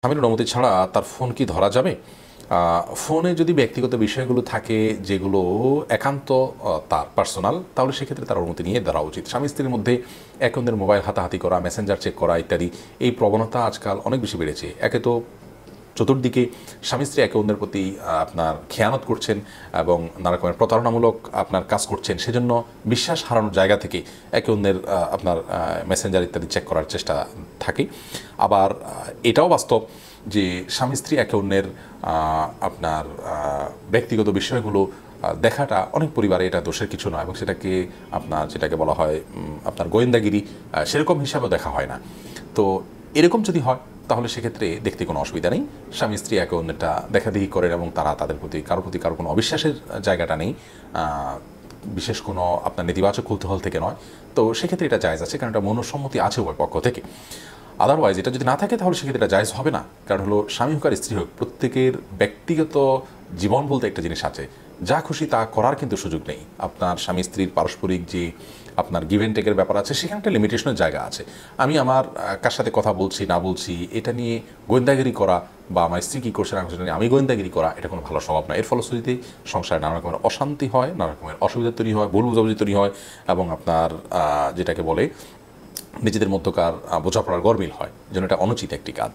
স্বামীর অনুমতি ছাড়া তার ফোন কি ধরা যাবে? ফোনে যদি ব্যক্তিগত বিষয়গুলো থাকে যেগুলো একান্ত তার পার্সোনাল, তাহলে সেক্ষেত্রে তার অনুমতি নিয়ে ধরা উচিত। স্বামী স্ত্রীর মধ্যে এক অন্যের মোবাইল হাতাহাতি করা, মেসেঞ্জার চেক করা ইত্যাদি এই প্রবণতা আজকাল অনেক বেশি বেড়েছে। একে তো চতুর্দিকে স্বামী স্ত্রী একে অন্যের প্রতি আপনার খেয়ানত করছেন এবং নানা রকমের প্রতারণামূলক আপনার কাজ করছেন, সেজন্য বিশ্বাস হারানোর জায়গা থেকে একে অন্যের আপনার মেসেঞ্জার ইত্যাদি চেক করার চেষ্টা থাকে। আবার এটাও বাস্তব যে স্বামী স্ত্রী একে অন্যের আপনার ব্যক্তিগত বিষয়গুলো দেখাটা অনেক পরিবারে এটা দোষের কিছু নয়, এবং সেটাকে আপনার যেটাকে বলা হয় আপনার গোয়েন্দাগিরি সেরকম হিসাবেও দেখা হয় না। তো এরকম যদি হয় তাহলে সেক্ষেত্রে দেখতে কোনো অসুবিধা নেই। স্বামী স্ত্রী একে অন্যটা দেখাদেখি করেন এবং তারা তাদের প্রতি কারো কোনো অবিশ্বাসের জায়গাটা নেই, বিশেষ কোনো আপনার নেতিবাচক কৌতূহল থেকে নয়। তো সেক্ষেত্রে এটা জায়েজ আছে, কারণ এটা মনঃসম্মতি আছে উভয় পক্ষ থেকে। আদারওয়াইজ এটা যদি না থাকে তাহলে সেক্ষেত্রে এটা জায়েজ হবে না। কারণ হলো স্বামী হোক আর স্ত্রী হোক, প্রত্যেকের ব্যক্তিগত জীবন বলতে একটা জিনিস আছে, যা খুশি তা করার কিন্তু সুযোগ নেই। আপনার স্বামী স্ত্রীর পারস্পরিক যে আপনার গিভ অ্যান্ড টেকের ব্যাপার আছে, সেখানে একটা লিমিটেশনের জায়গা আছে। আমি আমার কার সাথে কথা বলছি না বলছি এটা নিয়ে গোয়েন্দাগিরি করা, বা আমার স্ত্রী কী করছে না করছে আমি গোয়েন্দাগিরি করা, এটা কোনো ভালো স্বভাব নয়। এর ফলশ্রুতিতে সংসারে নানা রকমের অশান্তি হয়, নানা রকমের অসুবিধা তৈরি হয়, ভুল বুঝাবুঝি তৈরি হয়, এবং আপনার যেটাকে বলে নিজেদের মধ্যকার বোঝাপড়ার গরমিল হয়, যেন এটা অনুচিত একটি কাজ।